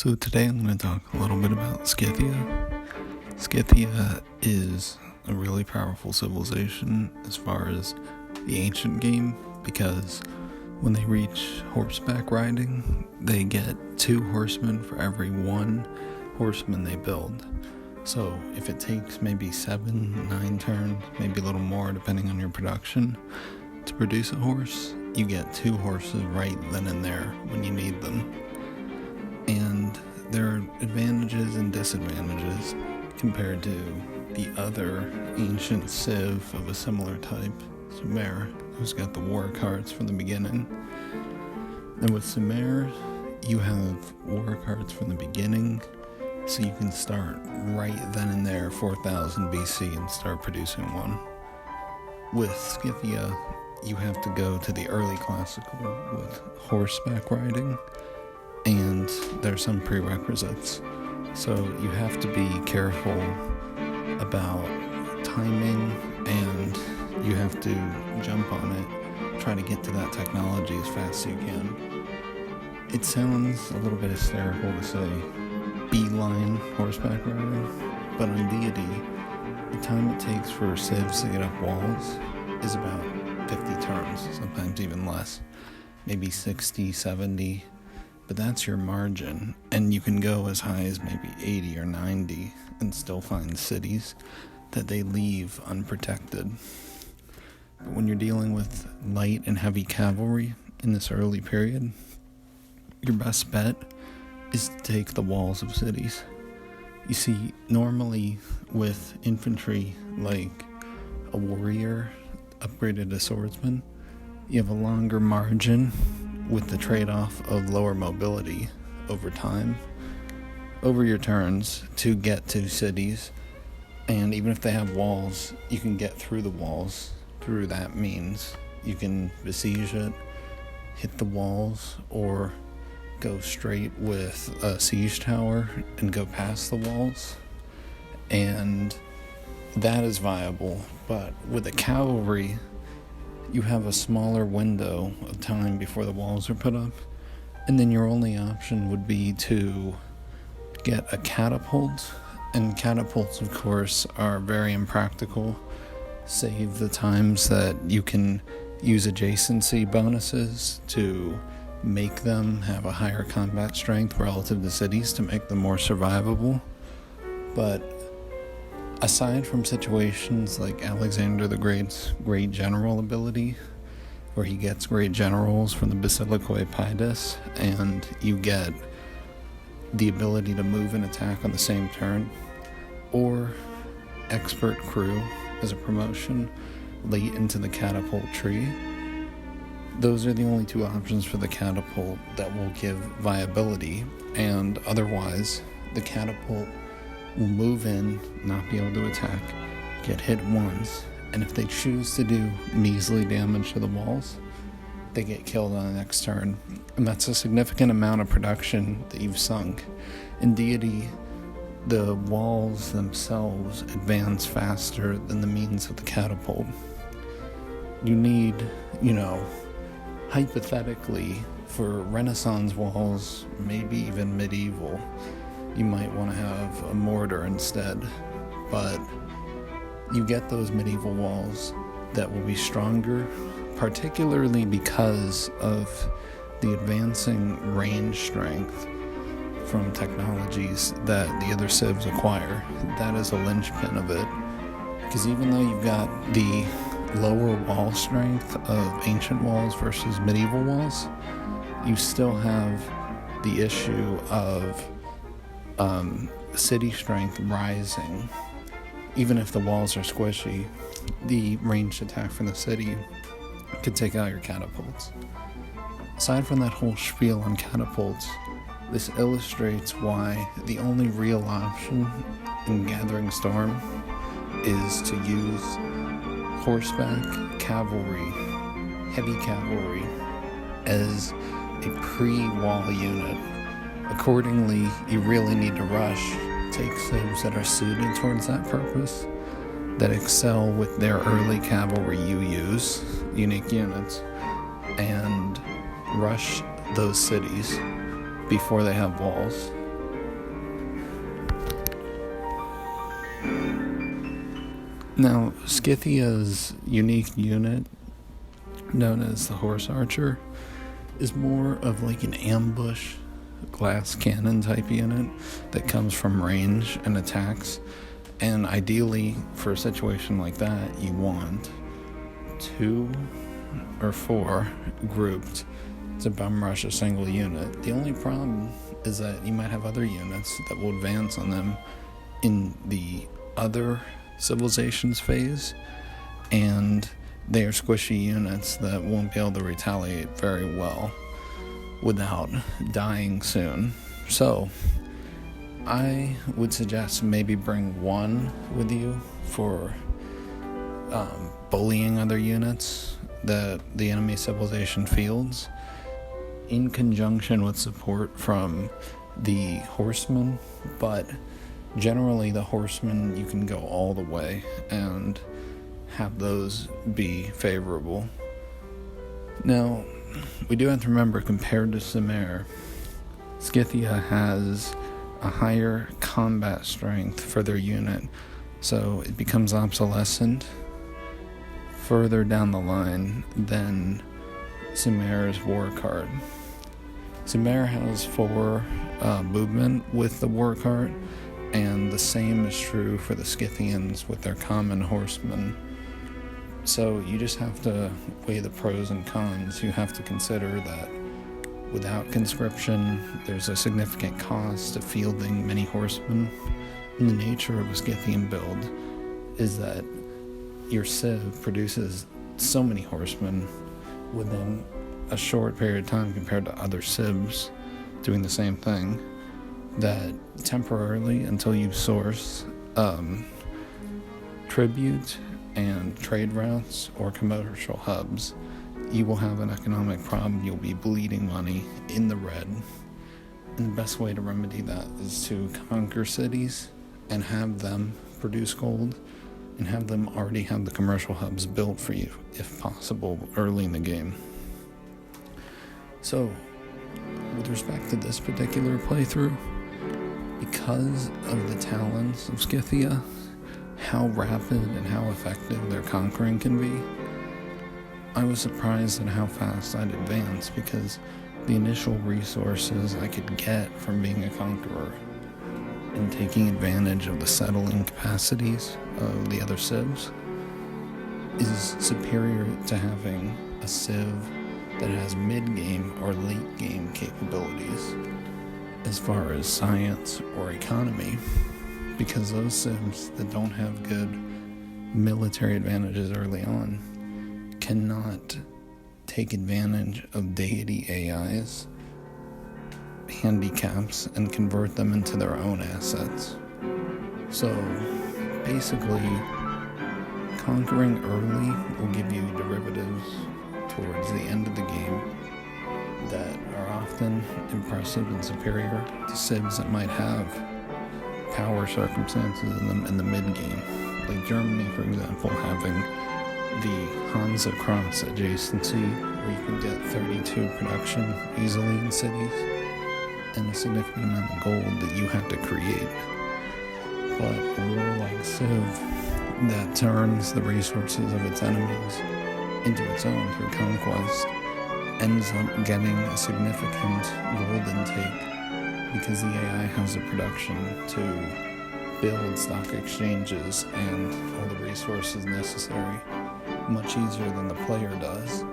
So today I'm going to talk a little bit about Scythia. Scythia is a really powerful civilization as far as the ancient game, because when they reach horseback riding, they get 2 horsemen for every 1 horseman they build. So if it takes maybe 7, 9 turns, maybe a little more depending on your production, to produce a horse, you get 2 horses right then and there when you need them. And there are advantages and disadvantages compared to the other ancient civ of a similar type, Sumer, who's got the war cards from the beginning. And with Sumer, you have war cards from the beginning, so you can start right then and there, 4000 BC, and start producing one. With Scythia, you have to go to the early classical with horseback riding, and there are some prerequisites. So you have to be careful about timing, and you have to jump on it, try to get to that technology as fast as you can. It sounds a little bit hysterical to say beeline horseback riding, but on Deity, the time it takes for civs to get up walls is about 50 turns, sometimes even less, maybe 60, 70. But that's your margin, and you can go as high as maybe 80 or 90 and still find cities that they leave unprotected. But when you're dealing with light and heavy cavalry in this early period, your best bet is to take the walls of cities. You see, normally with infantry, like a warrior upgraded to swordsman, you have a longer margin with the trade-off of lower mobility over time, over your turns, to get to cities. And even if they have walls, you can get through the walls through that means. You can besiege it, hit the walls, or go straight with a siege tower and go past the walls. And that is viable. But with the cavalry, you have a smaller window of time before the walls are put up, and then your only option would be to get a catapult. And catapults, of course, are very impractical, save the times that you can use adjacency bonuses to make them have a higher combat strength relative to cities to make them more survivable. But aside from situations like Alexander the Great's great general ability, where he gets great generals from the Basilikoi Paides, and you get the ability to move and attack on the same turn, or expert crew as a promotion late into the catapult tree, those are the only 2 options for the catapult that will give viability. And otherwise, the catapult will move in, not be able to attack, get hit once, and if they choose to do measly damage to the walls, they get killed on the next turn. And that's a significant amount of production that you've sunk. In Deity, the walls themselves advance faster than the means of the catapult. You need, hypothetically, for Renaissance walls, maybe even medieval, you might want to have a mortar instead. But you get those medieval walls that will be stronger, particularly because of the advancing range strength from technologies that the other civs acquire. That is a linchpin of it, because even though you've got the lower wall strength of ancient walls versus medieval walls, you still have the issue of city strength rising. Even if the walls are squishy, the ranged attack from the city could take out your catapults. Aside from that whole spiel on catapults, this illustrates why the only real option in Gathering Storm is to use horseback cavalry, heavy cavalry, as a pre-wall unit. Accordingly, you really need to rush, take civs that are suited towards that purpose, that excel with their early cavalry you use, unique units, and rush those cities before they have walls. Now, Scythia's unique unit, known as the Horse Archer, is more of like an ambush glass cannon type unit that comes from range and attacks. And ideally, for a situation like that, you want 2 or 4 grouped to bum rush a single unit. The only problem is that you might have other units that will advance on them in the other civilizations phase, and they are squishy units that won't be able to retaliate very well without dying soon. So I would suggest maybe bring 1 with you for bullying other units that the enemy civilization fields, in conjunction with support from the horsemen. But generally the horsemen, you can go all the way and have those be favorable. Now, we do have to remember, compared to Sumer, Scythia has a higher combat strength for their unit, so it becomes obsolescent further down the line than Sumer's war cart. Sumer has 4 movement with the war cart, and the same is true for the Scythians with their common horsemen. So you just have to weigh the pros and cons. You have to consider that without conscription, there's a significant cost of fielding many horsemen. And the nature of a Scythian build is that your civ produces so many horsemen within a short period of time compared to other civs doing the same thing, that temporarily, until you source tribute and trade routes or commercial hubs, you will have an economic problem. You'll be bleeding money in the red. And the best way to remedy that is to conquer cities and have them produce gold, and have them already have the commercial hubs built for you, if possible, early in the game. So, with respect to this particular playthrough, because of the talents of Scythia, how rapid and how effective their conquering can be, I was surprised at how fast I'd advance, because the initial resources I could get from being a conqueror and taking advantage of the settling capacities of the other civs is superior to having a civ that has mid-game or late-game capabilities as far as science or economy, because those civs that don't have good military advantages early on cannot take advantage of Deity AI's handicaps and convert them into their own assets. So basically, conquering early will give you derivatives towards the end of the game that are often impressive and superior to civs that might have power circumstances in the mid-game. Like Germany, for example, having the Hansa Cross adjacency, where you can get 32 production easily in cities, and a significant amount of gold that you have to create. But a war-like civ that turns the resources of its enemies into its own through conquest ends up getting a significant gold intake, because the AI has the production to build stock exchanges and all the resources necessary much easier than the player does.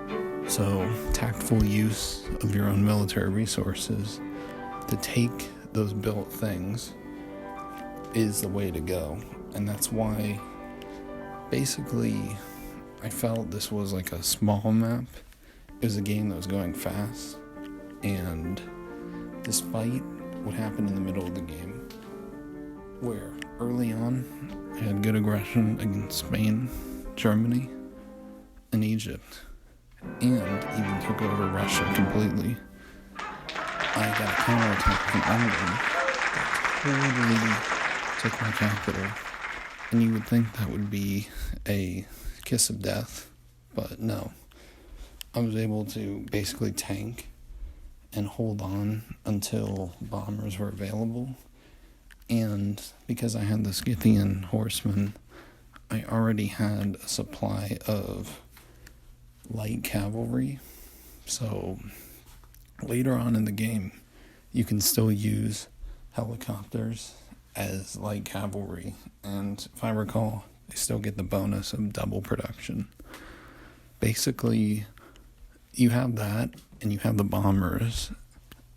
So tactful use of your own military resources to take those built things is the way to go. And that's why basically I felt this was like a small map. It was a game that was going fast, and despite what happened in the middle of the game, where early on I had good aggression against Spain, Germany, and Egypt, and even took over Russia completely, I got a counterattack from England that totally took my capital. And you would think that would be a kiss of death, but no. I was able to basically tank and hold on until bombers were available. And because I had the Scythian horsemen, I already had a supply of light cavalry, so later on in the game, you can still use helicopters as light cavalry, and if I recall, they still get the bonus of double production. Basically, you have that, and you have the bombers,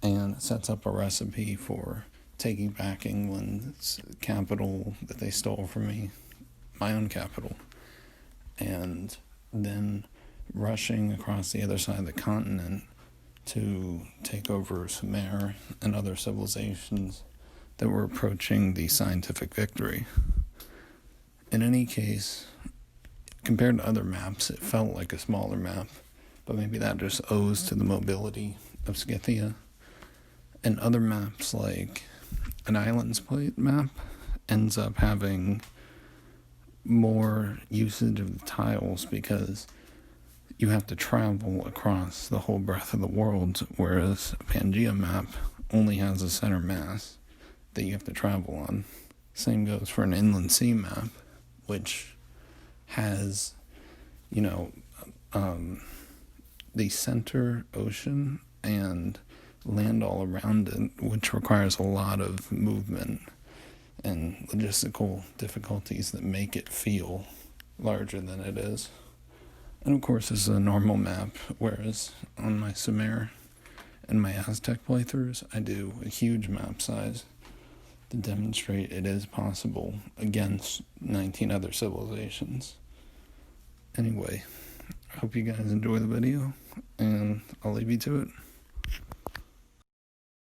and it sets up a recipe for taking back England's capital that they stole from me, my own capital, and then rushing across the other side of the continent to take over Sumer and other civilizations that were approaching the scientific victory. In any case, compared to other maps, it felt like a smaller map, but maybe that just owes to the mobility of Scythia. And other maps, like an Islands Plate map, ends up having more usage of the tiles because you have to travel across the whole breadth of the world, whereas a Pangea map only has a center mass that you have to travel on. Same goes for an inland sea map, which has, the center ocean and land all around it, which requires a lot of movement and logistical difficulties that make it feel larger than it is. And of course, this is a normal map, whereas on my Sumer and my Aztec playthroughs, I do a huge map size to demonstrate it is possible against 19 other civilizations. Anyway, I hope you guys enjoy the video, and I'll leave you to it.